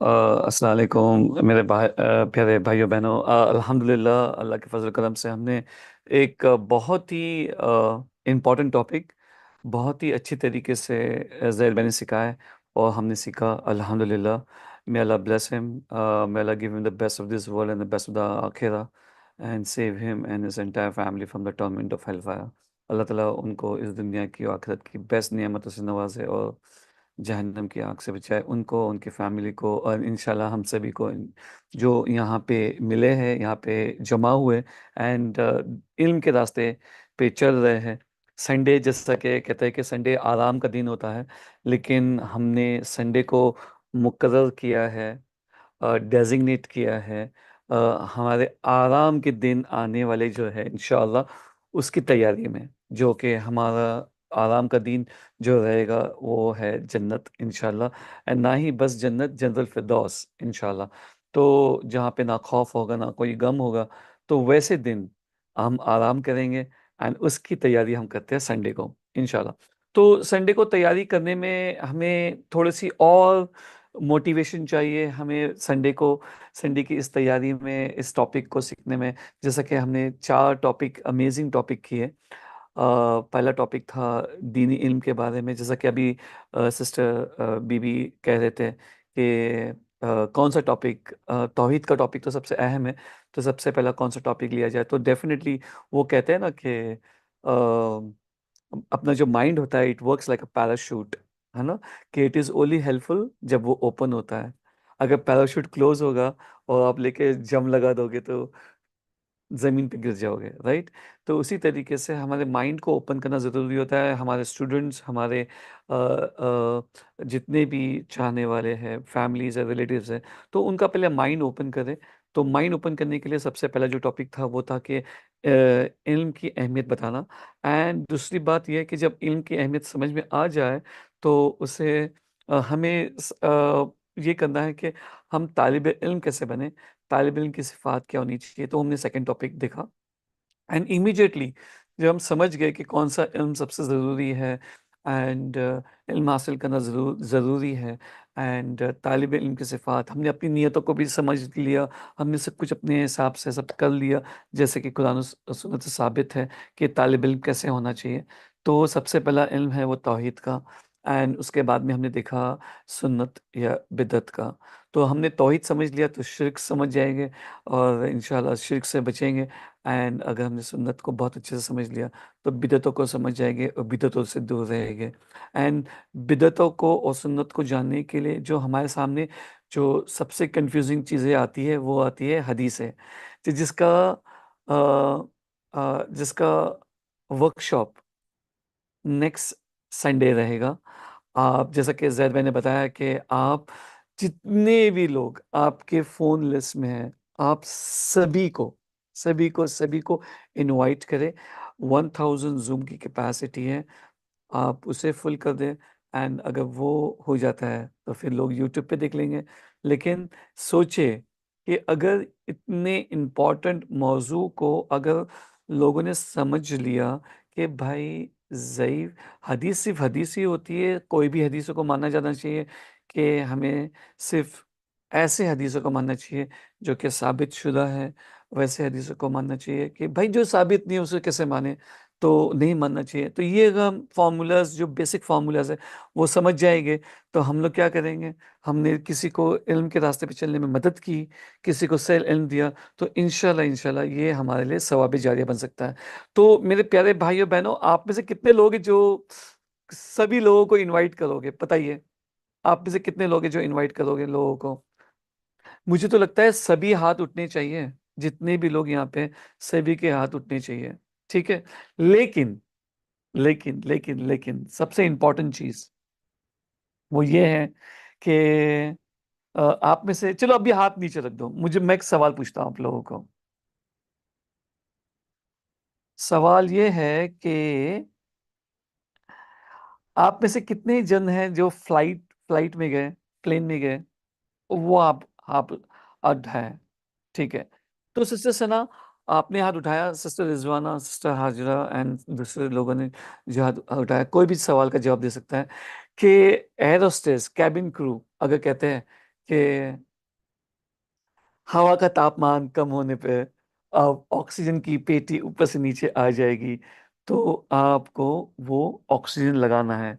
अस्सलाम वालेकुम मेरे प्यारे भाइयों बहनों। अल्हम्दुलिल्लाह अल्लाह के फजल करम से हमने एक बहुत ही इम्पोर्टेंट टॉपिक बहुत ही अच्छी तरीके से ज़ैद मैंने सिखाया है और हमने सीखा अल्हम्दुलिल्लाह। May Allah bless him, may Allah give him the best of this world and the best of the akhirah and save him and his entire family from the torment of hellfire. Allah ताला उनको इस दुनिया की और आखिरत की best नियामतों से नवाजे और जहन्नम की आग से बचाए उनको, उनकी फैमिली को और इंशाल्लाह हम सभी को जो यहाँ पे मिले हैं, यहाँ पे जमा हुए एंड इल्म के रास्ते पे चल रहे हैं। संडे जैसा कि कहते हैं कि संडे आराम का दिन होता है, लेकिन हमने संडे को मुकर्रर किया है, डेजिग्नेट किया है अ, हमारे आराम के दिन आने वाले जो है इंशाअल्लाह उसकी तैयारी में, जो कि हमारा आराम का दिन जो रहेगा वो है जन्नत इंशाल्लाह। एंड ना ही बस जन्नत, जन्नतुल फिरदौस इंशाल्लाह। तो जहाँ पे ना खौफ होगा ना कोई गम होगा, तो वैसे दिन हम आराम करेंगे एंड उसकी तैयारी हम करते हैं संडे को इंशाल्लाह। तो संडे को तैयारी करने में हमें थोड़ी सी और मोटिवेशन चाहिए, हमें संडे की इस तैयारी में, इस टॉपिक को सीखने में। जैसा कि हमने 4 टॉपिक, अमेजिंग टॉपिक किए। पहला टॉपिक था दीनी इल्म के बारे में, जैसा कि अभी सिस्टर बीबी कह रहे थे कि कौन सा टॉपिक, तौहीद का टॉपिक तो सबसे अहम है, तो सबसे पहला कौन सा टॉपिक लिया जाए। तो डेफिनेटली वो कहते हैं ना कि अपना जो माइंड होता है, it works like a parachute, है ना, कि इट इज़ ओनली हेल्पफुल जब वो ओपन होता है। अगर पैराशूट क्लोज होगा और आप लेके जम लगा दोगे तो ज़मीन पे गिर जाओगे, राइट। तो उसी तरीके से हमारे माइंड को ओपन करना ज़रूरी होता है। हमारे स्टूडेंट्स, हमारे जितने भी चाहने वाले हैं, फैमिलीज़ है, रिलेटिव्स हैं, तो उनका पहले माइंड ओपन करें। तो माइंड ओपन करने के लिए सबसे पहला जो टॉपिक था वो था कि इल्म की अहमियत बताना। एंड दूसरी बात ये है कि जब इल्म की अहमियत समझ में आ जाए तो उसे हमें ये करना है कि हम तालिब इल्म कैसे बने, तालिब इल्म की सिफ़ात क्या होनी चाहिए। तो हमने सेकंड टॉपिक देखा एंड इमीडिएटली जब हम समझ गए कि कौन-सा इल्म सबसे ज़रूरी है एंड इल्म हासिल करना ज़रूरी है एंड तालिब इल्म की सिफ़ात, हमने अपनी नियतों को भी समझ लिया, हमने सब कुछ अपने हिसाब से सब कर लिया, जैसे कि कुरान और सुन्नत से साबित है कि तालिब इल्म कैसे होना चाहिए। तो सबसे पहला इल्म है वो तौहीद का एंड उसके बाद में हमने देखा सुन्नत या बिदअत का। तो हमने तौहीद समझ लिया तो शिर्क समझ जाएँगे और इंशाअल्लाह शिर्क से बचेंगे। एंड अगर हमने सुन्नत को बहुत अच्छे से समझ लिया तो बिदअतों को समझ जाएँगे और बिदअतों से दूर रहेंगे। एंड बिदअतों को और सुन्नत को जानने के लिए जो हमारे सामने जो सबसे कन्फ्यूज़िंग चीज़ें आती है वो आती है हदीसें। तो जिसका वर्कशॉप नेक्स्ट संडे रहेगा। आप जैसा कि ज़ैद भाई ने बताया कि आप जितने भी लोग आपके फ़ोन लिस्ट में हैं, आप सभी को इनवाइट करें। 1000 ज़ूम की कैपेसिटी है, आप उसे फुल कर दें एंड अगर वो हो जाता है तो फिर लोग यूट्यूब पे देख लेंगे। लेकिन सोचिए कि अगर इतने इम्पोर्टेंट मौज़ू को अगर लोगों ने समझ लिया कि भाई ज़ईफ़ हदीस सिर्फ़ हदीस ही होती है, कोई भी हदीसों को माना जाना चाहिए, कि हमें सिर्फ़ ऐसे हदीसों को मानना चाहिए जो कि साबित शुदा है, वैसे हदीसों को मानना चाहिए कि भाई जो साबित नहीं है उसे कैसे मानें? तो नहीं मानना चाहिए। तो ये अगर हम फ़ॉर्मूलाज़, जो बेसिक फ़ॉर्मूलाज़ हैं, वो समझ जाएँगे, तो हम लोग क्या करेंगे, हमने किसी को इल्म के रास्ते पे चलने में मदद की, किसी को सही इल्म दिया, तो इंशाल्लाह ये हमारे लिए सवाब जारिया बन सकता है। तो मेरे प्यारे भाइयों-बहनों, आप में से कितने लोग हैं जो सभी लोगों को इनवाइट करोगे? बताइए, आप में से कितने लोग हैं जो इनवाइट करोगे लोगों को? मुझे तो लगता है सभी हाथ उठने चाहिए, जितने भी लोग यहाँ पे हैं, सभी के हाथ उठने चाहिए, ठीक है? लेकिन लेकिन सबसे इम्पोर्टेंट चीज़ वो ये है कि आप में से चलो अभी हाथ नीचे रख दो। मैं एक सवाल पूछता हूँ आप लोगों को। सवाल ये है कि आप में से कितने जन हैं जो फ्लाइट में गए, प्लेन में गए? वो आप उठाएँ, ठीक है। तो सिस्टर सना, आपने हाथ उठाया, सिस्टर रिज़वाना, सिस्टर हाजिरा एंड दूसरे लोगों ने जो हाथ उठाया, कोई भी सवाल का जवाब दे सकता है कि एयर होस्टेस, केबिन क्रू अगर कहते हैं कि हवा का तापमान कम होने पे अब ऑक्सीजन की पेटी ऊपर से नीचे आ जाएगी, तो आपको वो ऑक्सीजन लगाना है।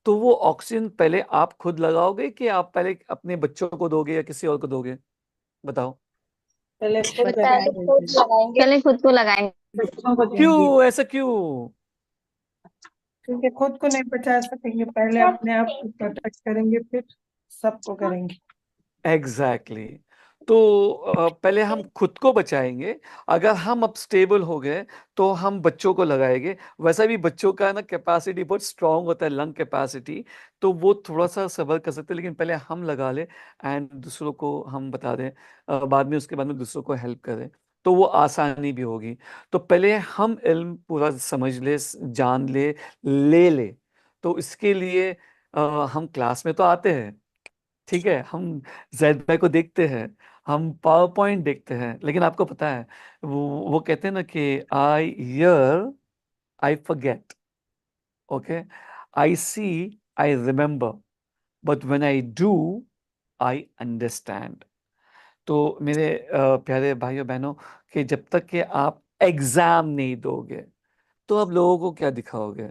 तो वो ऑक्सीजन पहले आप खुद लगाओगे कि आप पहले अपने बच्चों को दोगे या किसी और को दोगे? बताओ। पहले खुद पहले खुद लगाएंगे। लगाएंगे। पहले खुद को लगाएंगे। बच्चों को देंगे। क्यों, ऐसा क्यों? क्योंकि खुद को नहीं बचा सकेंगे, पहले अपने आप को प्रोटेक्ट करेंगे, फिर सबको करेंगे। Exactly exactly. तो पहले हम खुद को बचाएंगे। अगर हम अब स्टेबल हो गए तो हम बच्चों को लगाएंगे। वैसा भी बच्चों का ना कैपेसिटी बहुत स्ट्रांग होता है, लंग कैपेसिटी, तो वो थोड़ा सा सबर कर सकते हैं। लेकिन पहले हम लगा ले एंड दूसरों को हम बता दें, बाद में उसके बाद में दूसरों को हेल्प करें, तो वो आसानी भी होगी। तो पहले हम इल्म पूरा समझ ले, जान ले, ले ले। तो इसके लिए हम क्लास में तो आते हैं, ठीक है, हम जैद भाई को देखते हैं, हम पावर पॉइंट देखते हैं, लेकिन आपको पता है वो कहते हैं ना कि I hear, I forget, okay, I see, I remember, but when I do, I understand. तो मेरे प्यारे भाइयों बहनों, कि जब तक कि आप एग्जाम नहीं दोगे तो आप लोगों को क्या दिखाओगे,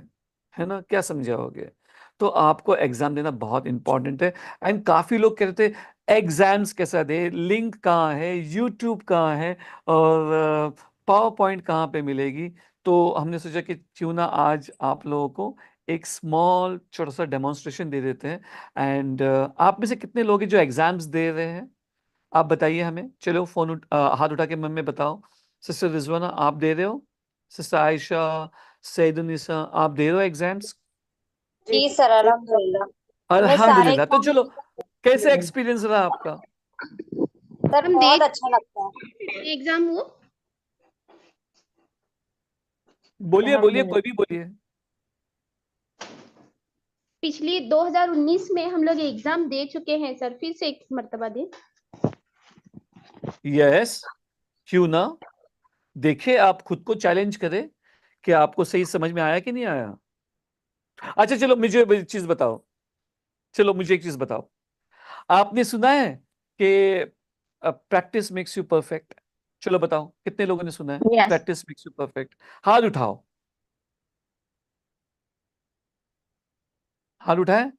है ना, क्या समझाओगे? तो आपको एग्जाम देना बहुत इंपॉर्टेंट है। एंड काफी लोग कहते थे एग्जाम्स कैसा दे, लिंक कहाँ है, यूट्यूब कहाँ है, और पावर पॉइंट कहाँ पे मिलेगी? तो हमने सोचा कि क्यों ना आज आप लोगों को एक स्मॉल छोटा सा डेमोन्स्ट्रेशन दे देते हैं। एंड आप में से कितने लोग हैं जो एग्जाम्स दे रहे हैं? आप बताइए हमें, चलो हाथ उठा के मन में बताओ। सिस्टर रिजवाना, आप दे रहे हो? सिस्टर आयशा, सैदुनिसा, आप दे रहे हो एग्जाम्स? जी सर, अल्हम्दुलिल्लाह। हमने सारे अल्हम्दुलिल्लाह। तो एग्जाम चलो, कैसे जी। एक्सपीरियंस रहा आपका? सर हम बहुत अच्छा लगता है एग्जाम वो। बोलिए बोलिए, अल्हम्दुलिल्लाह। कोई भी बोलिए। पिछली 2019 में हम लोग एग्जाम दे चुके हैं सर, फिर से एक मर्तबा दे। यस, क्यों ना। देखिए, आप खुद को चैलेंज करें कि आपको सही समझ में आया कि नहीं आया। अच्छा चलो, मुझे एक चीज बताओ, चलो मुझे एक चीज बताओ। आपने सुना है कि प्रैक्टिस मेक्स यू परफेक्ट? चलो बताओ, कितने लोगों ने सुना है yes. Practice makes you perfect? हाथ उठाओ, हाथ उठाए।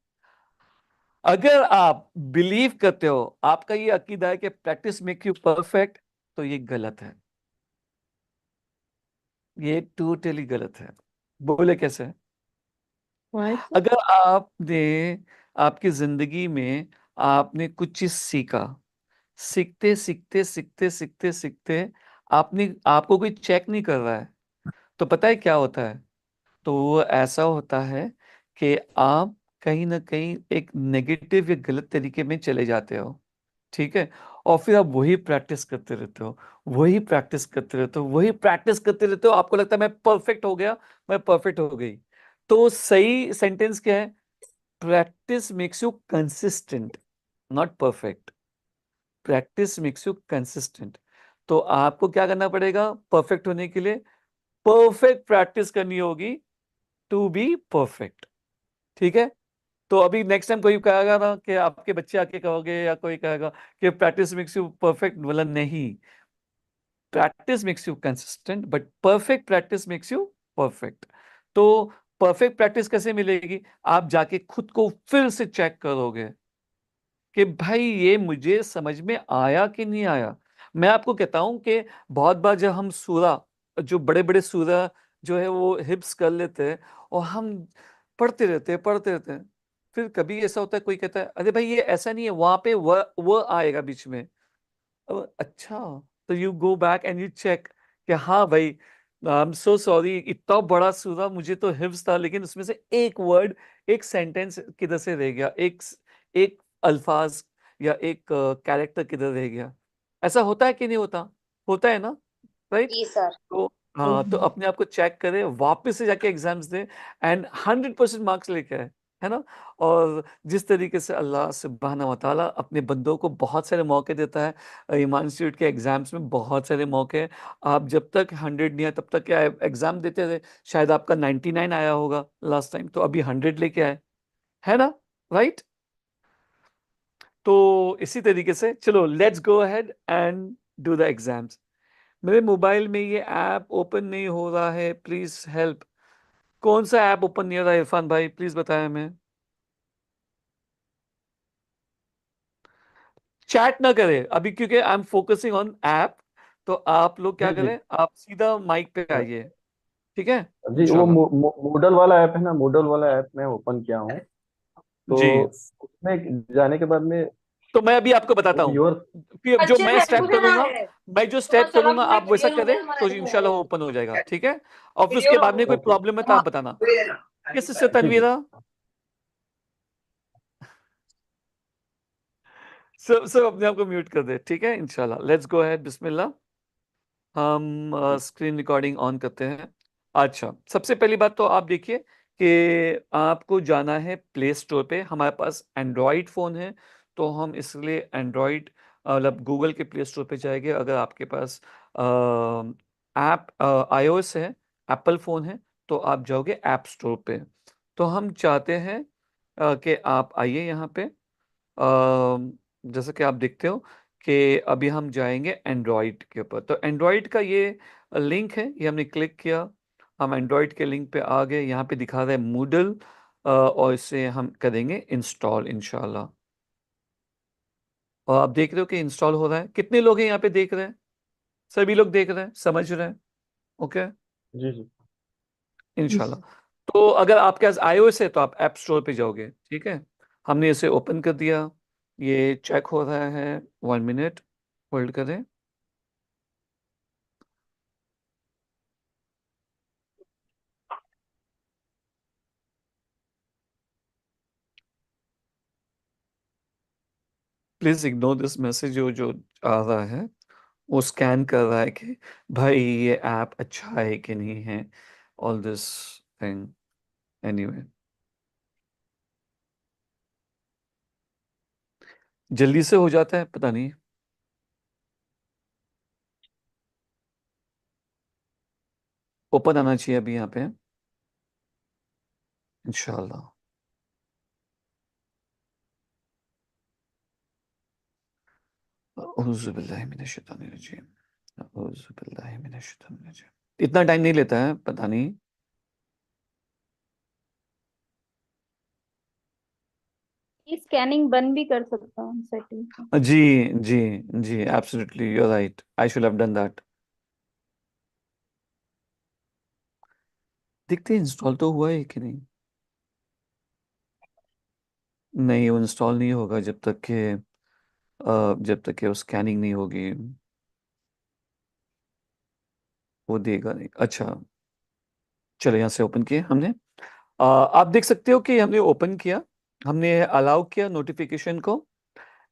अगर आप बिलीव करते हो, आपका ये अकीदा है कि प्रैक्टिस मेक यू परफेक्ट, तो ये गलत है, ये टोटली गलत है। बोले कैसे? Why, sir? अगर आपने आपकी जिंदगी में आपने कुछ चीज सीखा, सीखते सीखते सीखते सीखते सीखते आपने आपको कोई चेक नहीं कर रहा है, तो पता है क्या होता है? तो वो ऐसा होता है कि आप कहीं ना कहीं एक नेगेटिव या गलत तरीके में चले जाते हो, ठीक है? और फिर आप वही प्रैक्टिस करते रहते हो, वही प्रैक्टिस करते रहते हो, वही प्रैक्टिस करते रहते हो। आपको लगता है मैं परफेक्ट हो गया, मैं परफेक्ट हो गई। तो सही सेंटेंस क्या है? Practice makes you consistent, not perfect. Practice makes you consistent. तो आपको क्या करना पड़ेगा परफेक्ट होने के लिए? परफेक्ट प्रैक्टिस करनी होगी टू बी परफेक्ट, ठीक है? तो अभी नेक्स्ट टाइम कोई कहेगा ना कि आपके बच्चे आके कहोगे या कोई कहेगा कि प्रैक्टिस मेक्स यू परफेक्ट, बोला नहीं, practice makes you consistent but perfect practice makes you perfect. तो परफेक्ट प्रैक्टिस कैसे मिलेगी? आप जाके खुद को फिर से चेक करोगे कि भाई ये मुझे समझ में आया कि नहीं आया। मैं आपको कहता हूं कि बहुत बार जब हम सूरा, जो बड़े बड़े सूरा जो है वो हिप्स कर लेते हैं, और हम पढ़ते रहते हैं, फिर कभी ऐसा होता है कोई कहता है अरे भाई ये ऐसा नहीं है, वहां पे वह आएगा बीच में। अच्छा, तो you go back and you check कि हाँ भाई, आई एम सो सॉरी, इतना बड़ा सूरा मुझे तो हिफ्स था, लेकिन उसमें से एक वर्ड, एक सेंटेंस किधर से रह गया, एक अल्फाज या एक कैरेक्टर किधर रह गया। ऐसा होता है कि नहीं होता? होता है ना, राइट? जी सर। तो हाँ, तो अपने आप को चेक करें, वापस से जाके एग्जाम्स दें एंड 100% मार्क्स लेके आए, है ना? और जिस तरीके से अल्लाह सुब्हानहू व तआला अपने बंदों को बहुत सारे मौके देता है, ईमान इंस्टीट्यूट के एग्जाम्स में बहुत सारे मौके हैं। आप जब तक 100 नहीं आए तब तक क्या एग्जाम देते थे, शायद आपका 99 आया होगा लास्ट टाइम, तो अभी 100 लेके आए, है ना, राइट? तो इसी तरीके से चलो let's go ahead and do the exams. मेरे मोबाइल में ये ऐप ओपन नहीं हो रहा है, प्लीज हेल्प। कौन सा ऐप ओपन नहीं हो रहा है इरफान भाई, प्लीज बताएं हमें। चैट ना करें अभी क्योंकि I am focusing on app. तो आप लोग क्या जी जी। करें, आप सीधा माइक पे आइए, ठीक है। जी वो इंशाल्लाह। मूडल वाला ऐप है ना, मूडल वाला ऐप मैं ओपन किया हूँ। तो जी, उसमें जाने के बाद में तो मैं अभी आपको बताता हूँ, योर। फिर जो अच्छे मैं से स्टेप पूछना करूंगा, है। मैं जो थोड़ा स्टेप चला करूंगा पूरा आप वैसा क्लियर हो करें गया हमारा तो ऐसे इंशाल्लाह वो ओपन हो जाएगा, ठीक है। और फिर उसके क्लियर हो बाद में कोई ओके। प्रॉब्लम है तो हाँ आप बताना। दे देना। किस से ठीक है। तनवीरा। सब सब अपने आप को म्यूट कर दे, ठीक है। इंशाल्लाह लेट्स गो अहेड, बिस्मिल्लाह। हम स्क्रीन रिकॉर्डिंग ऑन करते हैं। अच्छा, सबसे पहली बात तो आप देखिए कि आपको जाना है प्ले स्टोर पे। हमारे पास एंड्रॉयड फ़ोन है तो हम इसलिए एंड्रॉयड मतलब गूगल के प्ले स्टोर पे जाएंगे। अगर आपके पास ऐप आईओएस है, एप्पल फ़ोन है, तो आप जाओगे ऐप स्टोर पे। तो हम चाहते हैं कि आप आइए यहाँ पे। जैसा कि आप देखते हो कि अभी हम जाएंगे एंड्रॉयड के ऊपर। तो एंड्रॉयड का ये लिंक है, ये हमने क्लिक किया, हम एंड्रॉयड के लिंक पे आ गए। यहाँ पे दिखा रहा है मूडल और इसे हम करेंगे इंस्टॉल इंशाल्लाह। और आप देख रहे हो कि इंस्टॉल हो रहा है। कितने लोग हैं यहाँ पे देख रहे हैं? सभी लोग देख रहे हैं, समझ रहे हैं? ओके, जी जी। इंशाल्लाह। तो अगर आपके पास iOS है तो आप ऐप स्टोर पे जाओगे, ठीक है। हमने इसे ओपन कर दिया, ये चेक हो रहा है। 1 मिनट होल्ड करें। Please ignore this message. जो जो आ रहा है वो स्कैन कर रहा है कि भाई ये ऐप अच्छा है कि नहीं है, ऑल दिस थिंग। एनीवे, जल्दी से हो जाता है, पता नहीं। ओपन आना चाहिए अभी यहाँ पे इंशाल्लाह। औज़ु बिल्लाहि मिनश शैतानिर रजीम। औज़ु बिल्लाहि मिनश शैतानिर रजीम। इतना टाइम नहीं लेता है, पता नहीं। स्कैनिंग बंद भी कर सकता हूँ सेटिंग से। जी जी जी, absolutely you are right, I should have done that. देखते हैं इंस्टॉल तो हुआ है कि नहीं। नहीं, वो इंस्टॉल नहीं होगा जब तक कि वो स्कैनिंग नहीं होगी, वो देगा नहीं। अच्छा, चलो यहाँ से ओपन किए हमने। आप देख सकते हो कि हमने ओपन किया, हमने अलाउ किया नोटिफिकेशन को।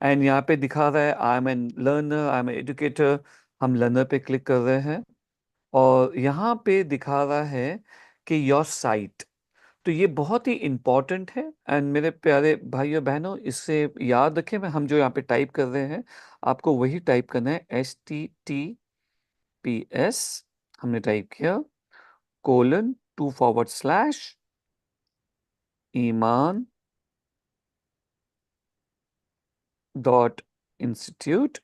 एंड यहाँ पे दिखा रहा है I am an learner, I am an educator. हम लर्नर पे क्लिक कर रहे हैं और यहाँ पे दिखा रहा है कि योर साइट। तो ये बहुत ही इम्पॉर्टेंट है। एंड मेरे प्यारे भाइयों बहनों, इससे याद रखें, मैं हम जो यहाँ पे टाइप कर रहे हैं आपको वही टाइप करना है। HTTPS हमने टाइप किया, :2// ईमान .institute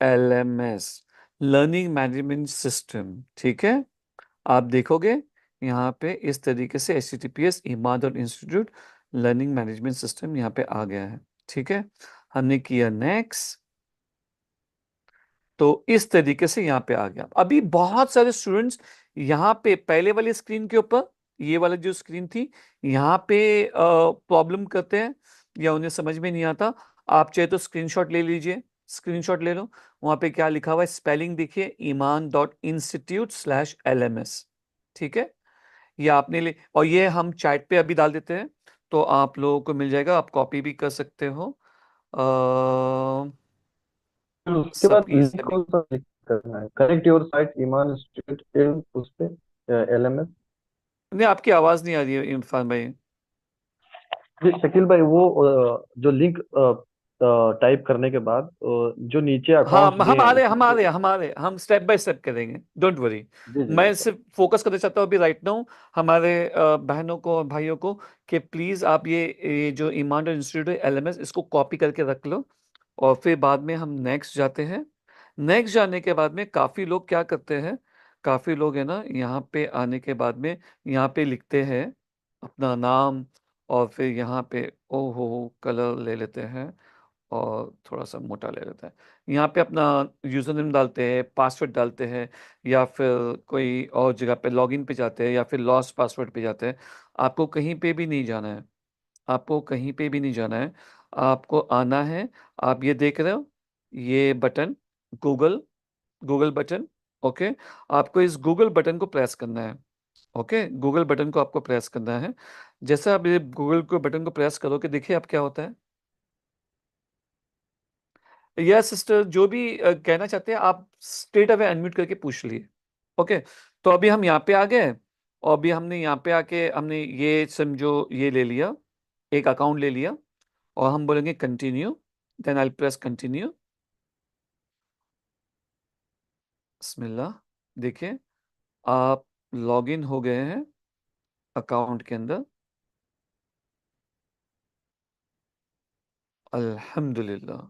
/LMS learning management system, ठीक है। आप देखोगे यहाँ पे इस तरीके से HTTPS ईमान.institute लर्निंग मैनेजमेंट सिस्टम यहाँ पे आ गया है, ठीक है। हमने किया नेक्स्ट, तो इस तरीके से यहाँ पे आ गया। अभी बहुत सारे स्टूडेंट्स यहाँ पे पहले वाली स्क्रीन के ऊपर, ये वाला जो स्क्रीन थी, यहाँ पे प्रॉब्लम करते हैं या उन्हें समझ में नहीं आता। आप चाहे तो स्क्रीनशॉट ले लीजिए, स्क्रीनशॉट ले लो। वहाँ पे क्या लिखा हुआ है, स्पेलिंग देखिए, ईमान.institute/LMS, ठीक है। ये आपने ले, और ये हम चैट पे अभी डाल देते हैं तो आप लोगों को मिल जाएगा, आप कॉपी भी कर सकते हो। फिर उसके बाद सभी लिंक सभी कौन सा क्लिक करना है? कनेक्ट योर साइट ईमान इंस्टीट्यूट एम, उस पे LMS। नहीं, आपकी आवाज नहीं आ रही है इरफान भाई। जी शकील भाई, वो जो लिंक टाइप करने के बाद जो नीचे हाँ अकाउंट्स दिए हैं उसमें से हम स्टेप बाय स्टेप करेंगे, डोंट वरी। जी जी मैं जी सर। सिर्फ फोकस करना चाहता हूँ अभी राइट नाउ हमारे बहनों को और भाइयों को कि प्लीज आप ये जो ईमान इंस्टीट्यूट है एलएमएस, इसको कॉपी करके रख लो। और फिर बाद में हम नेक्स्ट जाते हैं। नेक्स्ट जाने के बाद में काफी लोग क्या करते हैं, काफी लोग है ना यहाँ पे आने के बाद में यहाँ पे लिखते हैं अपना नाम, और फिर यहाँ पे ओहो कलर ले लेते हैं और थोड़ा सा मोटा ले लेता है। यहाँ पे अपना यूजर नेम डालते हैं, पासवर्ड डालते हैं, या फिर कोई और जगह पे लॉगिन पे जाते हैं, या फिर लॉस्ट पासवर्ड पे जाते हैं। आपको कहीं पे भी नहीं जाना है, आपको कहीं पे भी नहीं जाना है। आपको आना है, आप ये देख रहे हो ये button, Google, Google button. Okay, आपको इस गूगल बटन को प्रेस करना है। ओके, गूगल बटन को आपको प्रेस करना है। जैसे आप ये गूगल को बटन को प्रेस करोगे, देखिए आप क्या होता है। यस सिस्टर, जो भी कहना चाहते हैं आप स्ट्रेट अवे अनम्यूट करके पूछ लिए। ओके, तो अभी हम यहाँ पे आ गए, और अभी हमने यहाँ पे आके हमने ये समझो ये ले लिया, एक अकाउंट ले लिया, और हम बोलेंगे continue, then I press continue. बिस्मिल्लाह, देखिए आप लॉगिन हो गए हैं अकाउंट के अंदर। अल्हम्दुलिल्लाह,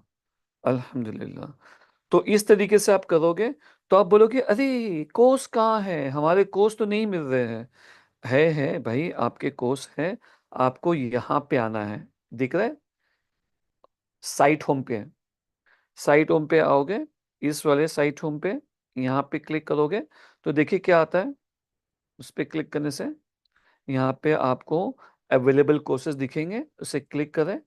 अल्हम्दुलिल्लाह। तो इस तरीके से आप करोगे, तो आप बोलोगे अरे कोर्स कहाँ है, हमारे कोर्स तो नहीं मिल रहे हैं। है भाई, आपके कोर्स है। आपको यहाँ पे आना है, दिख रहा है साइट होम पे। साइट होम पे आओगे, इस वाले साइट होम पे यहाँ पे क्लिक करोगे, तो देखिए क्या आता है। उस पे क्लिक करने से यहाँ पे आपको अवेलेबल कोर्सेज दिखेंगे, उसे क्लिक करें,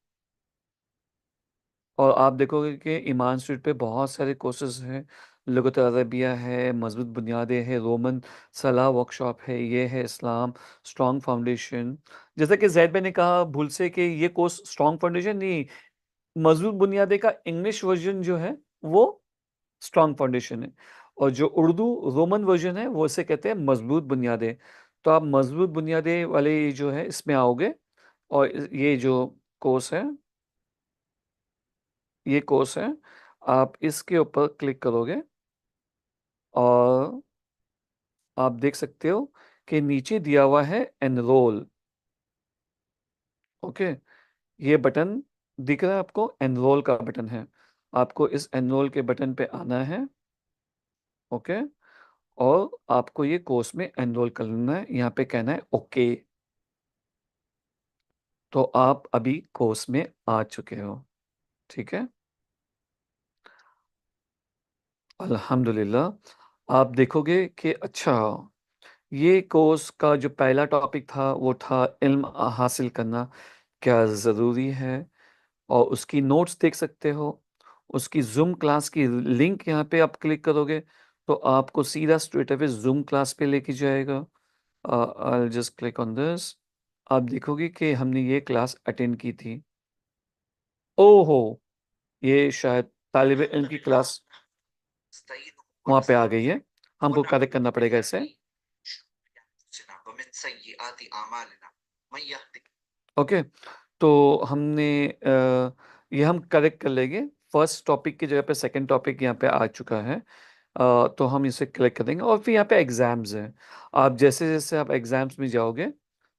और आप देखोगे कि ईमान स्ट्रीट पे बहुत सारे कोर्सेज हैं। लुगत अरबिया है, मजबूत बुनियादें है, रोमन सलाह वर्कशॉप है, ये है इस्लाम स्ट्रॉन्ग फाउंडेशन। जैसा कि जैद भाई ने कहा भूल से कि ये कोर्स स्ट्रॉन्ग फाउंडेशन नहीं, मजबूत बुनियादें का इंग्लिश वर्जन जो है वो स्ट्रॉन्ग फाउंडेशन है, और जो उर्दू रोमन वर्जन है वो इसे कहते हैं मजबूत बुनियादें। तो आप मजबूत बुनियादें वाले जो है इसमें आओगे, और ये जो कोर्स है, ये कोर्स है, आप इसके ऊपर क्लिक करोगे, और आप देख सकते हो कि नीचे दिया हुआ है एनरोल। ओके, ये बटन दिख रहा है आपको, एनरोल का बटन है। आपको इस एनरोल के बटन पे आना है। ओके, और आपको ये कोर्स में एनरोल कर लेना है, यहाँ पे कहना है ओके। तो आप अभी कोर्स में आ चुके हो, ठीक है, अल्हम्दुलिल्लाह। आप देखोगे कि अच्छा, ये कोर्स का जो पहला टॉपिक था वो था इल्म हासिल करना क्या ज़रूरी है, और उसकी नोट्स देख सकते हो। उसकी जूम क्लास की लिंक यहाँ पे आप क्लिक करोगे, तो आपको सीधा स्ट्रेट अवे जूम क्लास पे लेके जाएगा। I just click on this. आप देखोगे कि हमने ये क्लास अटेंड की थी। ओहो, ये शायद तालिब इल्म की क्लास वहाँ पे आ गई है, हमको करेक्ट करना पड़ेगा इसे। ओके, तो हमने ये हम करेक्ट कर लेंगे। फर्स्ट टॉपिक की जगह पे सेकंड टॉपिक यहाँ पे आ चुका है। तो हम इसे क्लिक करेंगे, और फिर यहाँ पे एग्ज़ाम्स हैं। आप जैसे जैसे आप एग्ज़ाम्स में जाओगे,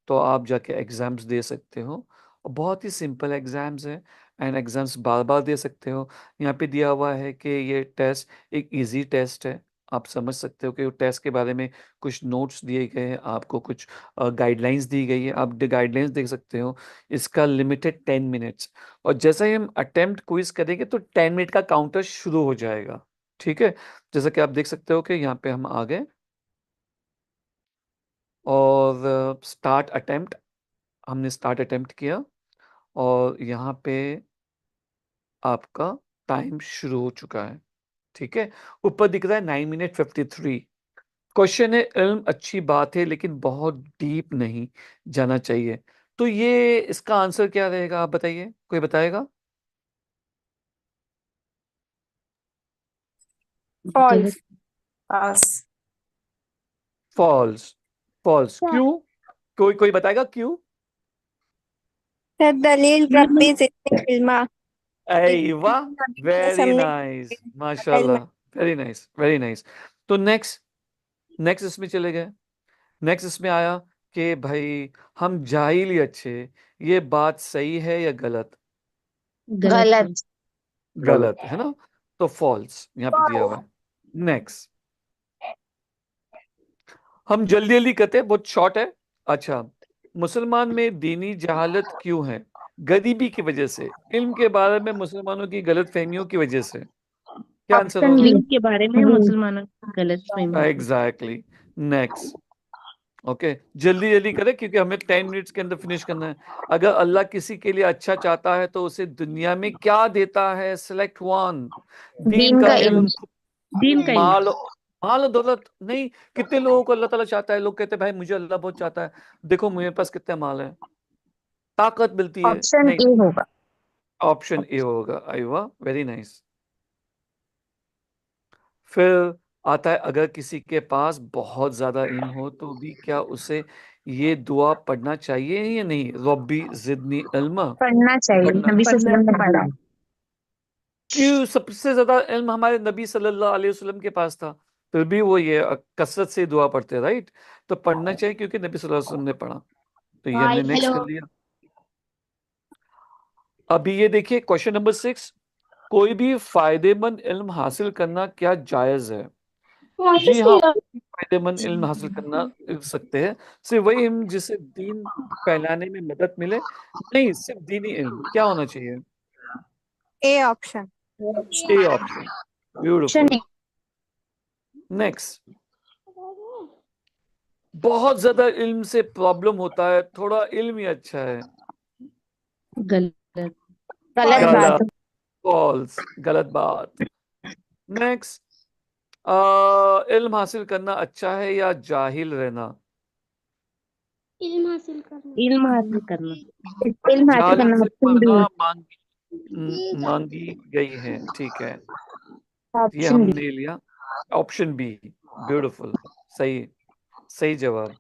तो आप जाके एग्ज़ाम्स दे सकते हो, और बहुत ही सिंपल एग्ज़ाम्स हैं, एंड एग्ज़ाम्स बार बार दे सकते हो। यहाँ पे दिया हुआ है कि ये टेस्ट एक इजी टेस्ट है। आप समझ सकते हो कि टेस्ट के बारे में कुछ नोट्स दिए गए हैं, आपको कुछ गाइडलाइंस दी गई है, आप गाइडलाइंस देख सकते हो। इसका लिमिटेड 10 मिनट्स, और जैसा ही हम अटेम्प्ट क्विज करेंगे तो 10 मिनट का काउंटर शुरू हो जाएगा, ठीक है। जैसा कि आप देख सकते हो कि यहाँ पे हम आ गए, और स्टार्ट अटेम्प्ट, हमने स्टार्ट अटेम्प्ट किया, और यहाँ पे आपका टाइम शुरू हो चुका है, ठीक है। ऊपर दिख रहा है 9 मिनट 53। क्वेश्चन है इल्म अच्छी बात है, लेकिन बहुत डीप नहीं जाना चाहिए। तो ये इसका आंसर क्या रहेगा, आप बताइए, कोई बताएगा। फॉल्स। पास। फॉल्स, फॉल्स क्यों, कोई कोई बताएगा क्यों। सर दलील रब्बी जिद्दील इल्मा। ऐ वाह, वेरी हमने नाइस, माशाल्लाह, वेरी नाइस, वेरी नाइस। तो नेक्स्ट इसमें चले गए। नेक्स्ट इसमें आया कि भाई हम जाहिल ही अच्छे, ये बात सही है या गलत? गलत। गलत है ना, तो फॉल्स यहाँ पे दिया हुआ है। नेक्स्ट, हम जल्दी जल्दी करते हैं, बहुत शॉर्ट है। अच्छा, मुसलमान में दीनी जहालत क्यों है? गरीबी की वजह से, इल्म के बारे में मुसलमानों की गलत फहमियों की वजह से। क्या आंसर ऑप्शन होगा? बी। इल्म के बारे में मुसलमानों की गलत फहमी। एग्जैक्टली। नेक्स्ट, ओके, जल्दी जल्दी करें क्योंकि हमें 10 मिनट्स के अंदर फिनिश करना है। अगर अल्लाह किसी के लिए अच्छा चाहता है तो उसे दुनिया में क्या देता है? Select one. दीन दीन का का इल्म, इल्म। दीन का इल्म। माल, माल और दौलत नहीं। कितने लोगों को अल्लाह ताला चाहता है, लोग कहते हैं भाई मुझे अल्लाह बहुत चाहता है, देखो मेरे पास कितना माल है, ताकत मिलती है, ऑप्शन नहीं। ए होगा। ऑप्शन ए होगा। आईवा, वेरी नाइस। फिर आता है, अगर किसी के पास बहुत ज्यादा इल्म हो तो भी क्या उसे ये दुआ पढ़ना चाहिए या नहीं? रब्बी जिदनी इल्मा। पढ़ना चाहिए, पढ़ना। नबी सल्लल्लाहु अलैहि वसल्लम ने पढ़ा। क्यों? सबसे ज्यादा इल्म हमारे नबी सल्लल्लाहु अलैहि वसल्लम के पास था, फिर भी वो ये कसरत से दुआ पढ़ते, राइट? तो पढ़ना चाहिए क्योंकि नबी सल्लल्लाहु अलैहि वसल्लम ने पढ़ा। तो ये हमने नेक्स्ट हेलो। कर लिया। अभी ये देखिए क्वेश्चन नंबर 6, कोई भी फायदेमंद इल्म हासिल करना क्या जायज है? जी हाँ, कोई भी फायदेमंद इल्म हासिल करना सकते हैं, सिर्फ वही इल्म जिससे दीन फैलाने में मदद मिले। नहीं, सिर्फ दीनी इल्म। क्या होना चाहिए? A option. A option, option beautiful. Next, बहुत ज्यादा इल्म से प्रॉब्लम होता है, थोड़ा इल्म ही अच्छा है। गलत। गलत बात। गलत, फॉल्स, गलत बात। नेक्स्ट, इल्म हासिल करना अच्छा है या जाहिल रहना? इल्म हासिल करना। इल्म हासिल करना। इल्म हासिल जहालत करना, से ऑप्शन बी। पनाह मांगी गई है, ठीक है, ये ऑप्शन बी। हमने लिया। ऑप्शन बी, ब्यूटीफुल, सही, सही जवाब।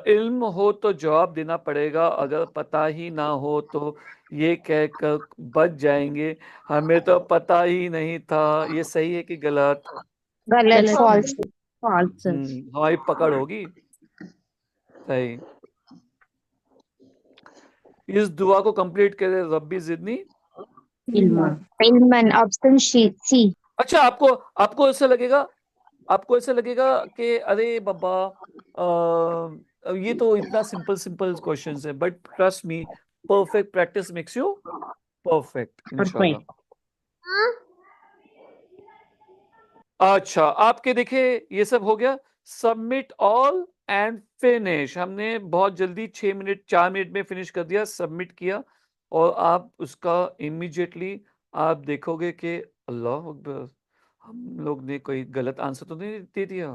इल्म हो तो जवाब देना पड़ेगा, अगर पता ही ना हो तो ये कहकर बच जाएंगे, हमें तो पता ही नहीं था। ये सही है कि गलत? गलत, गलत। फॉल्स। फॉल्स। हमारी पकड़ होगी। सही। इस दुआ को कंप्लीट करें, रब्बी जिदनी। इल्म। इल्मन, ऑप्शन सी। अच्छा, आपको आपको ऐसा लगेगा, कि अरे बाबा, ये तो इतना सिंपल सिंपल क्वेश्चंस है, but trust me, perfect practice makes you perfect, इंशाल्लाह। परफेक्ट। अच्छा, आपके देखिए ये सब हो गया। सबमिट ऑल एंड फिनिश, हमने बहुत जल्दी 6 मिनट 4 मिनट में फिनिश कर दिया, सबमिट किया। और आप उसका इमीडिएटली आप देखोगे कि अल्लाह अकबर, हम लोग ने कोई गलत आंसर तो नहीं दे दिया।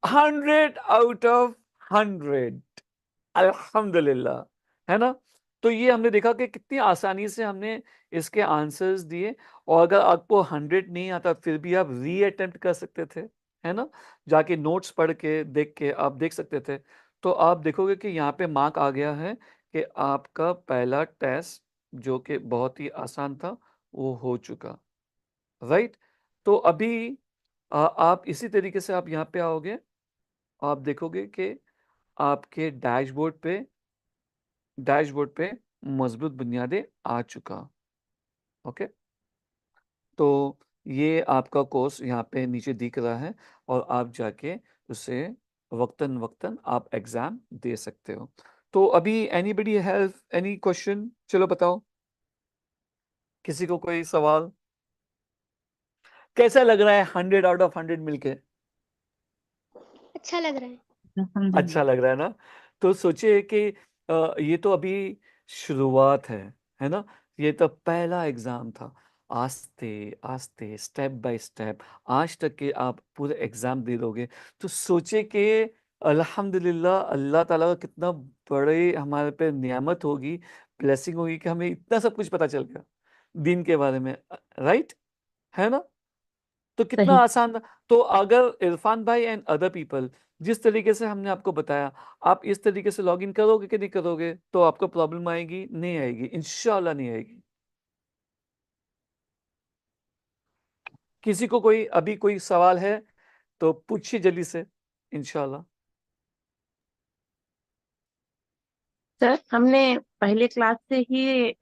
100 आउट ऑफ 100, अल्हम्दुलिल्लाह, है ना? तो ये हमने देखा कि कितनी आसानी से हमने इसके आंसर्स दिए। और अगर आपको 100 नहीं आता फिर भी आप री अटेम्प्ट कर सकते थे, है ना? जाके नोट्स पढ़ के देख के आप देख सकते थे। तो आप देखोगे कि यहाँ पे मार्क आ गया है कि आपका पहला टेस्ट जो कि बहुत ही आसान था वो हो चुका, राइट? तो अभी आप इसी तरीके से आप यहाँ पे आओगे, आप देखोगे कि आपके डैशबोर्ड पे मजबूत बुनियादें आ चुका। ओके, तो ये आपका कोर्स यहाँ पे नीचे दिख रहा है और आप जाके उसे वक्तन वक्तन आप एग्जाम दे सकते हो। तो अभी एनीबडी हैव एनी क्वेश्चन? चलो बताओ, किसी को कोई सवाल? कैसा लग रहा है 100 आउट ऑफ 100 मिलके? अच्छा लग रहा है। अच्छा लग रहा है ना? तो सोचिए कि ये तो अभी शुरुआत है ना? ये तो पहला एग्जाम था। आस्ते आस्ते, स्टेप बाय स्टेप, आज तक के आप पूरे एग्जाम दे दोगे, तो सोचे कि अल्हम्दुलिल्लाह, अल्लाह ताला का कितना बड़े हमारे पे नियामत होगी, ब्लेसिंग होगी कि हमें इतना सब कुछ पता चल गया दीन के बारे में, राइट? है ना? तो कितना सही। आसान था। तो अगर इरफान भाई एंड अदर पीपल जिस तरीके से हमने आपको बताया, आप इस तरीके से लॉगिन करोगे कि नहीं करोगे, तो आपको प्रॉब्लम आएगी? नहीं आएगी, इंशाल्लाह नहीं आएगी। किसी को कोई अभी कोई सवाल है तो पूछिए जल्दी से, इंशाल्लाह। सर हमने पहले क्लास से ही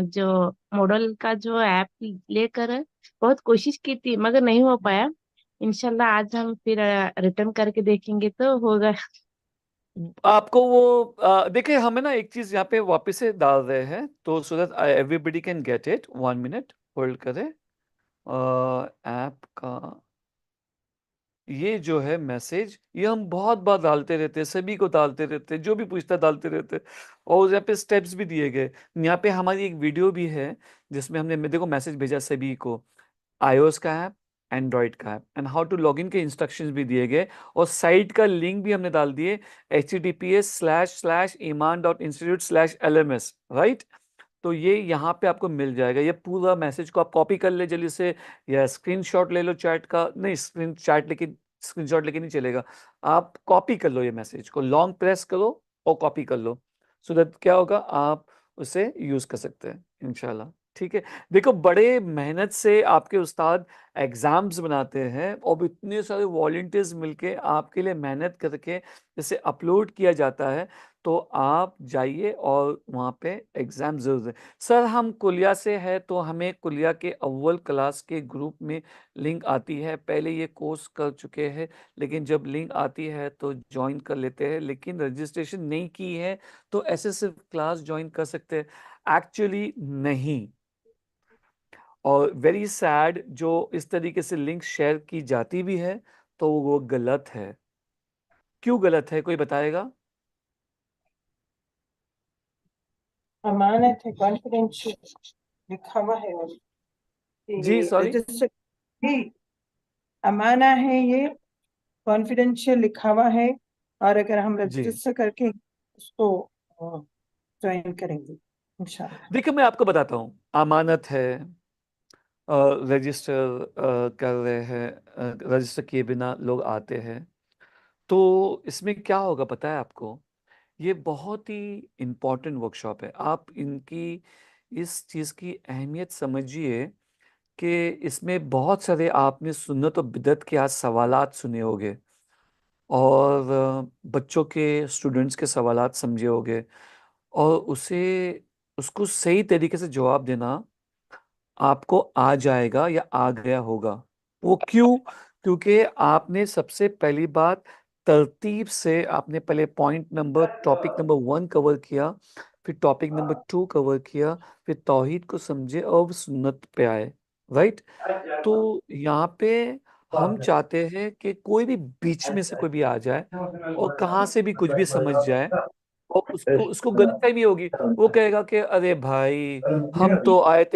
जो मॉडल का जो ऐप लेकर बहुत कोशिश की थी मगर नहीं हो पाया। इंशाल्लाह आज हम फिर रिटर्न करके देखेंगे तो होगा। आपको वो देखिए, हमें ना एक चीज यहाँ पे वापस से डाल रहे हैं, तो so that everybody can get it. 1 minute hold करें। ऐप का ये जो है मैसेज, ये हम बहुत बार डालते रहते हैं, सभी को डालते रहते हैं, जो भी पूछता है डालते रहते हैं। और यहाँ पे स्टेप्स भी दिए गए। यहाँ पे हमारी एक वीडियो भी है जिसमें हमने देखो मैसेज भेजा सभी को, iOS का ऐप, एंड्रॉइड का app, and how to log in के इंस्ट्रक्शंस भी दिए गए, और साइट का लिंक भी हमने डाल दिए, https://iman.institute/lms, राइट। तो ये यहाँ पे आपको मिल जाएगा। ये पूरा मैसेज को आप कॉपी कर ले जल्दी से, या स्क्रीनशॉट ले लो चैट का। नहीं, स्क्रीनशॉट लेके नहीं चलेगा, आप कॉपी कर लो ये मैसेज को, लॉन्ग प्रेस करो और कॉपी कर लो, सो दैट क्या होगा, आप उसे यूज कर सकते हैं इंशाल्लाह। ठीक है। देखो, बड़े मेहनत से आपके उस्ताद एग्जाम्स बनाते हैं, और इतने सारे वॉलंटियर्स मिलके आपके लिए मेहनत करके जैसे अपलोड किया जाता है, तो आप जाइए और वहाँ पे एग्जाम जरूर दें। सर हम कुलिया से है, तो हमें कुलिया के अव्वल क्लास के ग्रुप में लिंक आती है। पहले ये कोर्स कर चुके हैं, लेकिन जब लिंक आती है तो ज्वाइन कर लेते हैं, लेकिन रजिस्ट्रेशन नहीं की है तो ऐसे सिर्फ क्लास ज्वाइन कर सकते हैं? एक्चुअली नहीं। और वेरी सैड, जो इस तरीके से लिंक शेयर की जाती भी है तो वो गलत है। क्यों गलत है, कोई बताएगा? अमानत है, कॉन्फिडेंशियल लिखा हुआ है और जी ये सॉरी। रजिस्टर भी अमाना है, ये कॉन्फिडेंशियल लिखा हुआ है। और अगर हम जी रजिस्टर करके उसको ज्वाइन करेंगे इंशाल्लाह। देखिए, मैं आपको बताता हूँ, अमानत है, रजिस्टर कर रहे हैं, रजिस्टर किए बिना लोग आते हैं, तो इसमें क्या होगा पता है आपको? ये बहुत ही इम्पोर्टेंट वर्कशॉप है। आप इनकी इस चीज़ की अहमियत समझिए कि इसमें बहुत सारे आपने सुन्नत और बिदअत के आज सवालात सुने होंगे, और बच्चों के, स्टूडेंट्स के सवालात समझे होंगे, और उसे उसको सही तरीके से जवाब देना आपको आ जाएगा या आ गया होगा। वो क्यों? क्योंकि आपने सबसे पहली बात तरतीब से आपने पहले टॉपिक नंबर 1 कवर किया, फिर टॉपिक नंबर 2 कवर किया, फिर तौहीद को समझे और सुन्नत पे आए, राइट। तो यहाँ पे हम चाहते हैं कि कोई भी बीच में से कोई भी आ जाए और कहाँ से भी कुछ भी समझ जाए, और उसको उसको गलतफहमी होगी। वो कहेगा कि अरे भाई, हम तो आयत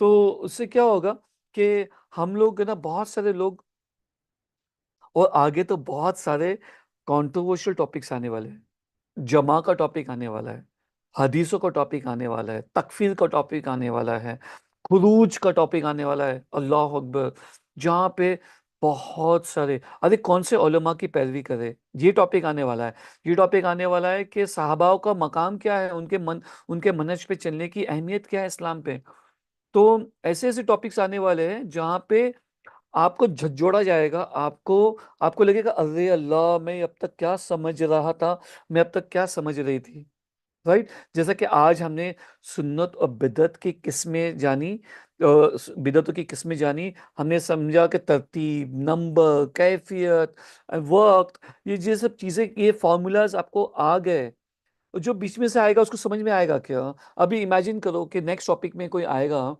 तो उससे क्या होगा कि हम लोग है ना, बहुत सारे लोग, और आगे तो बहुत सारे कंट्रोवर्शियल टॉपिक्स आने वाले हैं। जमा का टॉपिक आने वाला है, हदीसों का टॉपिक आने वाला है, तकफीर का टॉपिक आने वाला है, खुरूज का टॉपिक आने वाला है, अल्लाह अकबर, जहाँ पे बहुत सारे, अरे कौन से उलमा की पैरवी करे, ये टॉपिक आने वाला है। ये टॉपिक आने वाला है कि सहाबाओं का मकाम क्या है, उनके मनहज पे चलने की अहमियत क्या है इस्लाम पे। तो ऐसे ऐसे टॉपिक्स आने वाले हैं जहाँ पे आपको झकझोड़ा जाएगा, आपको आपको लगेगा अरे अल्लाह, मैं अब तक क्या समझ रहा था, मैं अब तक क्या समझ रही थी, राइट। जैसा कि आज हमने सुन्नत और बिदअत की किस्में जानी, बिदअतों की किस्में जानी, हमने समझा कि तरतीब, नंबर, कैफियत, वक्त, ये सब चीज़ें, ये फार्मूलाज आपको आ गए। जो बीच में से आएगा उसको समझ में आएगा क्या? अभी इमेजिन करो कि नेक्स्ट टॉपिक में कोई आएगा,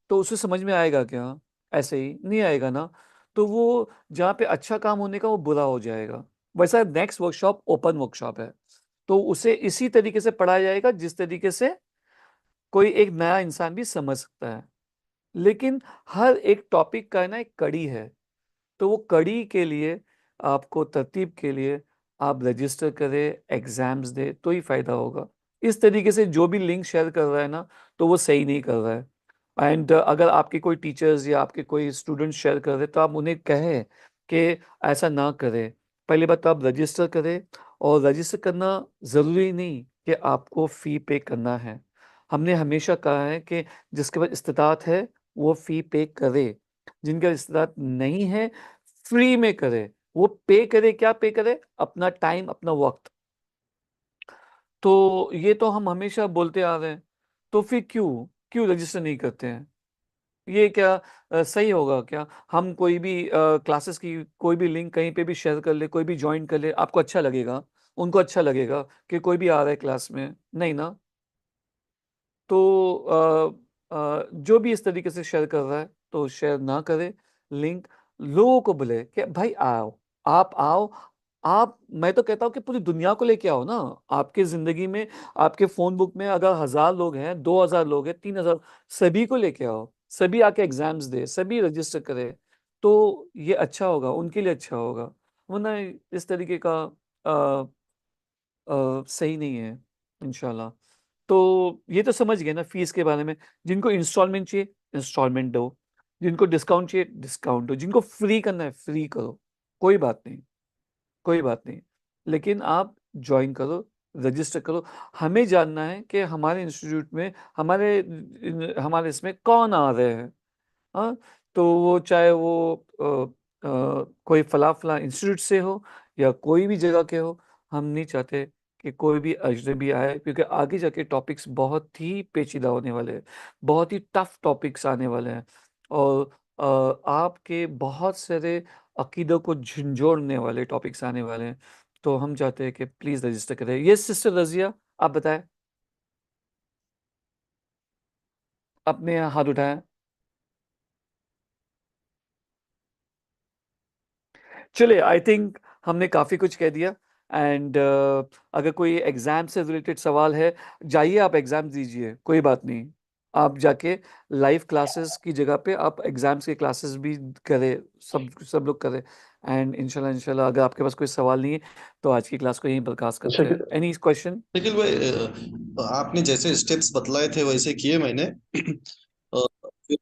तो उसे समझ में आएगा क्या? ऐसे ही नहीं आएगा ना। तो वो जहाँ पे अच्छा काम होने का, वो बुरा हो जाएगा। वैसा नेक्स्ट वर्कशॉप ओपन वर्कशॉप है, तो उसे इसी तरीके से पढ़ाया जाएगा जिस तरीके से कोई एक नया इंसान भी समझ सकता है। लेकिन हर एक टॉपिक का ना एक कड़ी है, तो वो कड़ी के लिए, आपको तरतीब के लिए आप रजिस्टर करें, एग्जाम्स दे, तो ही फायदा होगा। इस तरीके से जो भी लिंक शेयर कर रहा है ना, तो वो सही नहीं कर रहा है। एंड अगर आपके कोई टीचर्स या आपके कोई स्टूडेंट शेयर कर रहे तो आप उन्हें कहें कि ऐसा ना करें। पहली बात तो आप रजिस्टर करें, और रजिस्टर करना ज़रूरी नहीं कि आपको फ़ी पे करना है। हमने हमेशा कहा है कि जिसके पास इस्तिताअत है वो फ़ी पे करे, जिनका इस्तिताअत नहीं है फ्री में करे। वो पे करे, क्या पे करे? अपना टाइम, अपना वक्त। तो ये तो हम हमेशा बोलते आ रहे हैं, तो फिर क्यों क्यों रजिस्टर नहीं करते हैं? ये क्या सही होगा क्या? हम कोई भी क्लासेस की कोई भी लिंक कहीं पे भी शेयर कर ले, कोई भी ज्वाइन कर ले, आपको अच्छा लगेगा, उनको अच्छा लगेगा कि कोई भी आ रहा है क्लास में? नहीं ना। तो जो भी इस तरीके से शेयर कर रहा है तो शेयर ना करे लिंक। लोगों को बोले कि भाई आओ, आप आओ। आप, मैं तो कहता हूँ कि पूरी दुनिया को लेके आओ ना। आपके जिंदगी में, आपके फोन बुक में अगर 1000 लोग हैं, 2000 लोग हैं, 3000, सभी को लेके आओ। सभी आके एग्जाम्स दे, सभी रजिस्टर करे, तो ये अच्छा होगा, उनके लिए अच्छा होगा। वरना इस तरीके का सही नहीं है इंशाल्लाह। तो ये तो समझ गए ना फीस के बारे में। जिनको इंस्टॉलमेंट चाहिए इंस्टॉलमेंट दो, जिनको डिस्काउंट चाहिए डिस्काउंट दो, जिनको फ्री करना है फ्री करो, कोई बात नहीं, कोई बात नहीं। लेकिन आप ज्वाइन करो, रजिस्टर करो। हमें जानना है कि हमारे इंस्टीट्यूट में, हमारे इसमें कौन आ रहे हैं। हाँ, तो वो चाहे वो कोई फला फला इंस्टीट्यूट से हो या कोई भी जगह के हो। हम नहीं चाहते कि कोई भी अजनबी आए, क्योंकि आगे जाके टॉपिक्स बहुत ही पेचीदा होने वाले हैं, बहुत ही टफ टॉपिक्स आने वाले हैं, और आपके बहुत सारे अकीदों को झंझोड़ने वाले टॉपिक्स आने वाले हैं। तो हम चाहते हैं कि प्लीज़ रजिस्टर करें। ये सिस्टर रजिया, आप बताएं, आपने हाथ उठाया। चलिए, आई थिंक हमने काफ़ी कुछ कह दिया। एंड अगर कोई एग्ज़ाम से रिलेटेड सवाल है, जाइए आप एग्ज़ाम दीजिए, कोई बात नहीं। आप जाके लाइव क्लासेस की जगह पे आप एग्ज़ाम्स के क्लासेस भी करें, सब लोग करें। एंड इंशाल्लाह इंशाल्लाह अगर आपके पास कोई सवाल नहीं है तो आज की क्लास को यहीं बर्खास्त करते हैं। Shakeel any question? निखिल भाई, आपने जैसे स्टेप्स बतलाए थे वैसे किए मैंने। फिर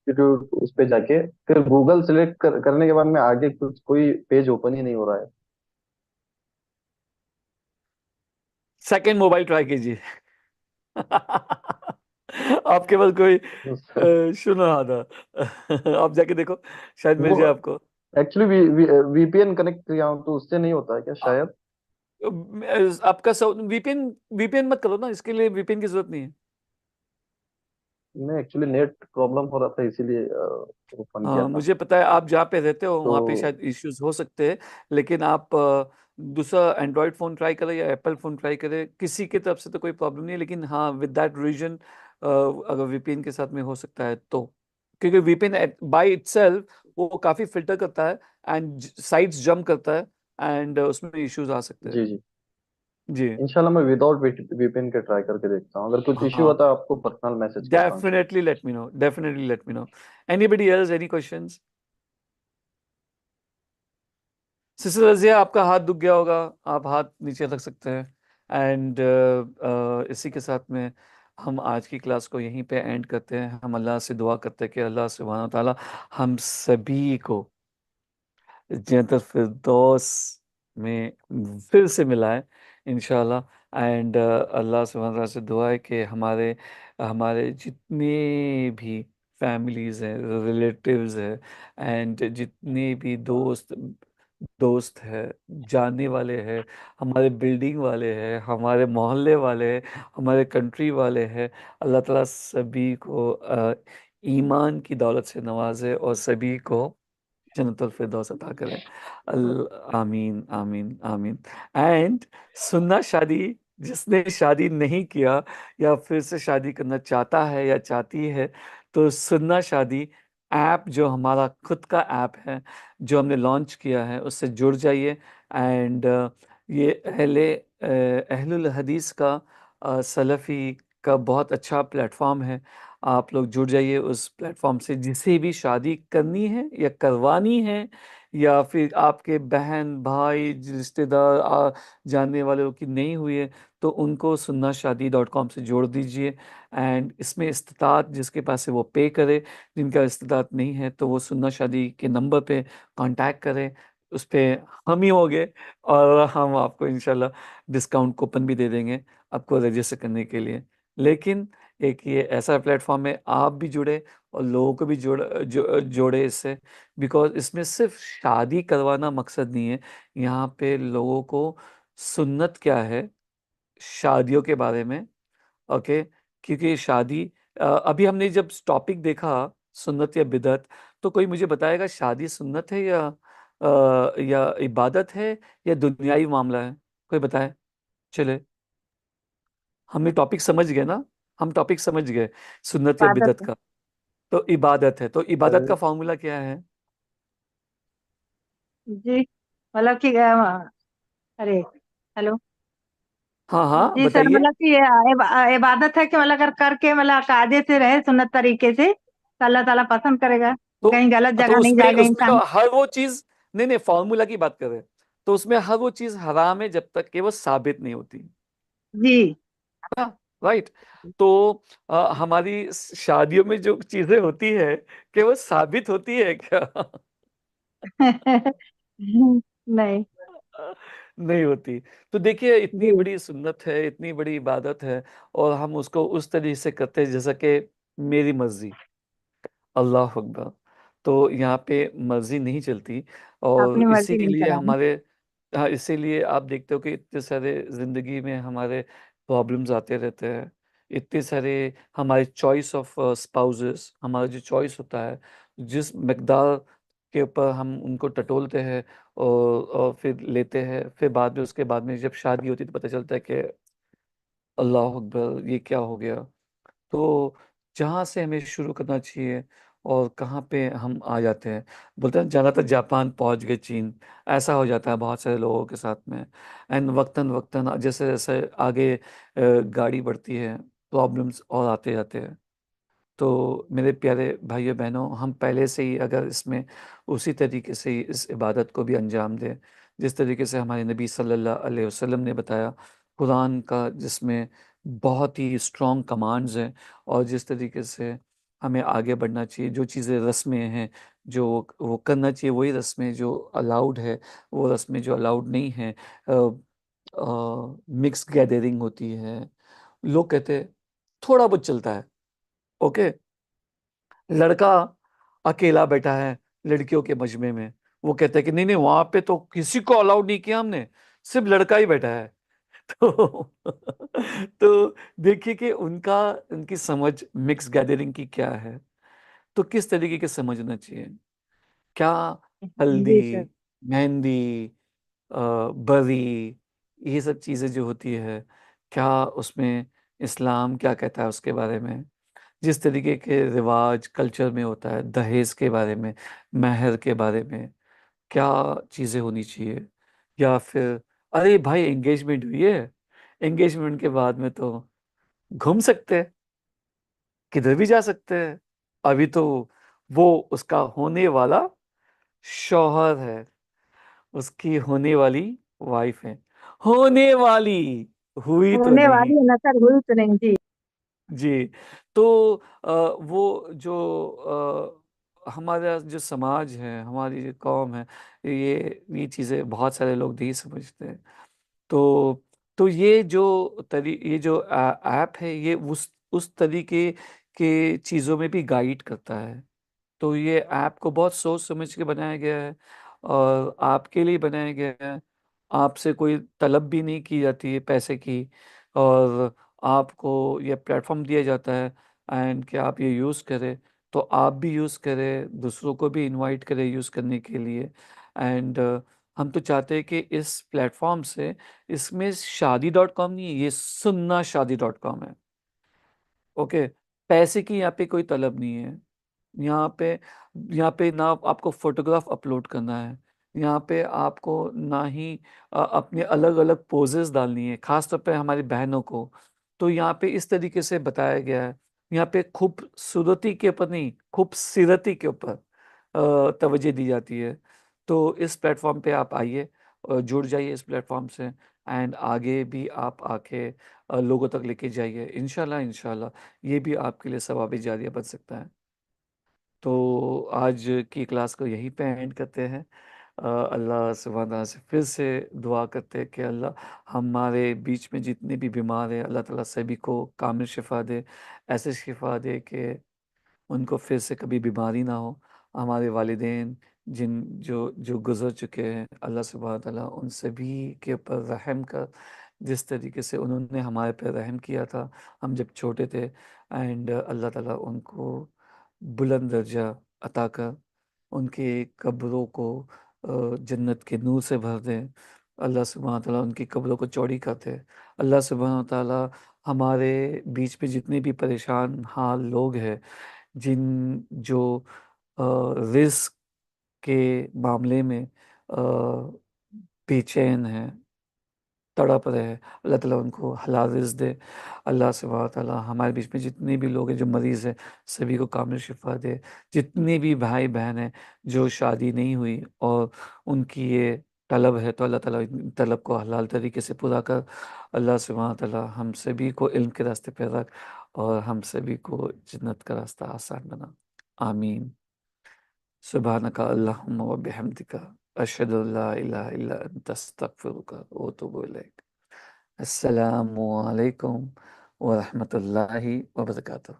इंस्टीट्यूट उस पे जाके फिर गूगल सिलेक्ट करने के बाद में आगे कुछ कोई पेज ओपन ही नहीं हो रहा है। सेकंड मोबाइल ट्राई कीजिए। आपके पास कोई सुनो था। आप जाके देखो, शायद मिल वो जाए आपको। एक्चुअली वीपीएन कनेक्ट किया हूं तो उससे नहीं होता है क्या आ- शायद। आपका वीपीएन वीपीएन मत करो ना, इसके लिए वीपीएन की जरूरत नहीं है। नहीं, एक्चुअली नेट प्रॉब्लम हो रहा था इसीलिए ओपन किया हाँ, था। मुझे पता है आप जहाँ पे रहते हो वहाँ पे तो शायद इश्यूज हो सकते हैं, लेकिन आप दूसरा एंड्रॉयड फ़ोन ट्राई करें या एप्पल फ़ोन ट्राई करें, किसी की तरफ से तो कोई प्रॉब्लम नहीं है। लेकिन हाँ, विद दैट रीजन अगर वीपीएन के साथ में हो सकता है तो, क्योंकि वीपीएन बाय इटसेल्फ वो काफ़ी फिल्टर करता है एंड साइट्स जंप करता है, एंड उसमें इश्यूज आ सकते हैं। जी जी, जी। इंशाल्लाह मैं विदाउट वीपीएन के ट्राई करके देखता हूँ। अगर कुछ इश्यू हाँ, होता है आपको पर्सनल मैसेज करता हूँ इंशाल्लाह। Definitely let me know, definitely let me know. Anybody else, any questions? Sister Razia, आपका हाथ दुख गया होगा, आप हाथ नीचे रख सकते हैं। एंड इसी के साथ में हम आज की क्लास को यहीं पे एंड करते हैं। हम अल्लाह से दुआ करते हैं कि अल्लाह सुब्हानहू व तआला हम सभी को जन्नतुल फिरदौस में फिर से मिलाए इंशाल्लाह। एंड अल्लाह सुब्हानहू व तआला से दुआ है कि हमारे हमारे जितने भी फैमिलीज़ हैं, रिलेटिव्स हैं, एंड जितने भी दोस्त है, जानने वाले हैं, हमारे बिल्डिंग वाले हैं, हमारे मोहल्ले वाले हैं, हमारे कंट्री वाले हैं, अल्लाह ताला सभी को ईमान की दौलत से नवाजे और सभी को जन्नतुल फिरदौस अता करे। आमीन आमीन आमीन। एंड सुन्ना शादी, जिसने शादी नहीं किया या फिर से शादी करना चाहता है या चाहती है, तो सुन्ना शादी ऐप जो हमारा खुद का ऐप है, जो हमने लॉन्च किया है, उससे जुड़ जाइए। एंड ये अहलुल हदीस का सलफ़ी का बहुत अच्छा प्लेटफॉर्म है। आप लोग जुड़ जाइए उस प्लेटफॉर्म से। जिसे भी शादी करनी है या करवानी है, या फिर आपके बहन भाई रिश्तेदार जानने वाले लोग की नहीं हुई है, तो उनको sunnahshadi.com से जोड़ दीजिए। एंड इसमें इस्तिताअत जिसके पास है वो पे करे, जिनका इस्तिताअत नहीं है तो वो सुन्ना शादी के नंबर पे कांटेक्ट करें, उस पे हम ही होंगे और हम आपको इंशाल्लाह डिस्काउंट कूपन भी दे देंगे आपको रजिस्टर करने के लिए। लेकिन एक ये ऐसा प्लेटफॉर्म है, आप भी जुड़े और लोगों को भी जोड़े इससे, बिकॉज इसमें सिर्फ शादी करवाना मकसद नहीं है। यहाँ पे लोगों को सुन्नत क्या है, शादियों के बारे में, ओके, क्योंकि शादी अभी हमने जब टॉपिक देखा सुन्नत या बिदअत, तो कोई मुझे बताएगा शादी सुन्नत है या इबादत है या दुनियावी मामला है? कोई बताए? चले, हमने टॉपिक समझ गए ना, हम टॉपिक समझ गए सुन्नत या इबादत बिदअत है। का। तो इबादत है, तो इबादत अरे का फॉर्मूला क्या है? जी मतलब कि अरे हेलो। हाँ हाँ, जी सर, बताइए। मतलब कि ये इबादत है कि मतलब अगर करके मतलब कायदे से रहे सुन्नत तरीके से तो अल्लाह ताला पसंद करेगा, तो कहीं गलत तो जगह नहीं उसमें जाएगा उसमें इंसान। हर वो चीज, नहीं नहीं, फॉर्मूला की बात करें तो उसमें हर वो चीज हराम है जब तक कि वो साबित नहीं होती, जी। हाँ, राइट। तो हमारी शादियों में जो चीजें होती है कि वो साबित होती है क्या? नहीं। नहीं होती। तो देखिए, इतनी जी। बड़ी सुन्नत है, इतनी बड़ी इबादत है, और हम उसको उस तरीके से करते हैं जैसा कि मेरी मर्जी, अल्लाह अकबर। तो यहाँ पे मर्जी नहीं चलती, और अपनी इसी मर्जी के नहीं लिए चलानी। हमारे, हाँ, इसीलिए आप देखते हो कि इतने सारे जिंदगी में हमारे प्रॉब्लम्स आते रहते हैं, इतने सारे हमारे चॉइस ऑफ स्पाउसेस, हमारा जो चॉइस होता है, जिस मकदार के ऊपर हम उनको टटोलते हैं और फिर लेते हैं, फिर बाद में, उसके बाद में जब शादी होती है तो पता चलता है कि अल्लाह अकबर, ये क्या हो गया। तो जहाँ से हमें शुरू करना चाहिए और कहाँ पे हम आ जाते हैं, बोलते हैं जाना था जापान पहुँच गए चीन, ऐसा हो जाता है बहुत सारे लोगों के साथ में। एंड वक्तन वक्तन जैसे जैसे आगे गाड़ी बढ़ती है, प्रॉब्लम्स और आते जाते हैं। तो मेरे प्यारे भाइयों बहनों, हम पहले से ही अगर इसमें उसी तरीके से ही इस इबादत को भी अंजाम दें जिस तरीके से हमारे नबी सल्लल्लाहु अलैहि वसल्लम ने बताया, कुरान का जिसमें बहुत ही स्ट्रॉन्ग कमांड्स हैं, और जिस तरीके से हमें आगे बढ़ना चाहिए, जो चीज़ें रस्में हैं जो वो करना चाहिए, वही रस्में जो अलाउड है, वो रस्में जो अलाउड नहीं है, मिक्स गैदरिंग होती है, लोग कहते हैं थोड़ा बहुत चलता है, ओके, लड़का अकेला बैठा है लड़कियों के मजमे में, वो कहता है कि नहीं नहीं, वहां पे तो किसी को अलाउड नहीं किया हमने, सिर्फ लड़का ही बैठा है। तो तो देखिए कि उनकी समझ मिक्स गैदरिंग की क्या है। तो किस तरीके के समझना चाहिए, क्या हल्दी, जी सर। मेहंदी, बरी, ये सब चीजें जो होती है, क्या उसमें इस्लाम क्या कहता है उसके बारे में, जिस तरीके के रिवाज कल्चर में होता है, दहेज के बारे में, महर के बारे में, क्या चीज़ें होनी चाहिए, या फिर अरे भाई एंगेजमेंट हुई है, एंगेजमेंट के बाद में तो घूम सकते हैं, किधर भी जा सकते हैं, अभी तो वो उसका होने वाला शौहर है, उसकी होने वाली वाइफ है, होने वाली, हुई तो होने नहीं। वाली है ना सर, हुई तो नहीं। जी। जी। तो वो जो हमारा जो समाज है, हमारी जो कौम है, ये चीज़ें बहुत सारे लोग नहीं समझते हैं। तो ये जो ऐप है, ये उस तरीके के चीज़ों में भी गाइड करता है। तो ये ऐप को बहुत सोच समझ के बनाया गया है, और आपके लिए बनाया गया है। आपसे कोई तलब भी नहीं की जाती है पैसे की, और आपको ये प्लेटफॉर्म दिया जाता है एंड कि आप ये यूज़ करें, तो आप भी यूज़ करें, दूसरों को भी इनवाइट करें यूज़ करने के लिए। एंड हम तो चाहते हैं कि इस प्लेटफॉर्म से, इसमें शादी.com नहीं है, ये सुन्ना शादी.com है, ओके। पैसे की यहाँ पे कोई तलब नहीं है। यहाँ पे यहाँ पे ना आपको फोटोग्राफ अपलोड करना है, यहाँ पे आपको ना ही अपने अलग अलग पोजेस डालनी है, खास तौर पे हमारी बहनों को। तो यहाँ पे इस तरीके से बताया गया है, यहाँ पे खूबसूरती के ऊपर नहीं, खूबसीरती के ऊपर तवज्जो दी जाती है। तो इस प्लेटफॉर्म पे आप आइए जुड़ जाइए इस प्लेटफॉर्म से एंड आगे भी आप आके लोगों तक लेके जाइए। इंशाल्लाह इंशाल्लाह ये भी आपके लिए सवाब जारिया बन सकता है। तो आज की क्लास को यहीं पे एंड करते हैं। अल्लाह सुब्हान तआला से फिर से दुआ करते हैं कि अल्लाह हमारे बीच में जितने भी बीमार हैं अल्लाह ताला सभी को कामिल शिफा दे, ऐसे शिफा दे कि उनको फिर से कभी बीमारी ना हो। हमारे वालिदैन जो जो गुज़र चुके हैं अल्लाह सुब्हान तआला उन सभी के ऊपर रहम कर, जिस तरीके से उन्होंने हमारे पे रहम किया था हम जब छोटे थे, एंड अल्लाह ताला उनको बुलंद दर्जा अता कर, उनकी कब्रों को जन्नत के नूर से भर दे। अल्लाह सुब्हान तआला उनकी कब्रों को चौड़ी कर दे। अल्लाह सुब्हान तआला हमारे बीच में जितने भी परेशान हाल लोग हैं, जो रिस्क के मामले में बेचैन हैं, तड़प रहे हैं, अल्लाह ताला उनको हलाल रिज़्क दे। अल्लाह सुब्हान तआला हमारे बीच में जितने भी लोग हैं जो मरीज़ हैं, सभी को कामिल शिफ़ा दे। जितने भी भाई-बहन हैं जो शादी नहीं हुई और उनकी ये तलब है, तो अल्लाह ताला इन तलब को हलाल तरीके से पूरा कर। अल्लाह सुब्हान तआला हम सभी को इल्म के रास्ते पे रख और हम सभी को जन्नत का रास्ता आसान बना। आमीन। सुब्हानका अल्लाहुम्मा व बिहम्दिका अशहदु अल्ला इलाहा इल्ला अंता अस्तगफिरुका व अतूबु इलैक। अस्सलामु अलैकुम व रहमतुल्लाहि व बरकातुहू।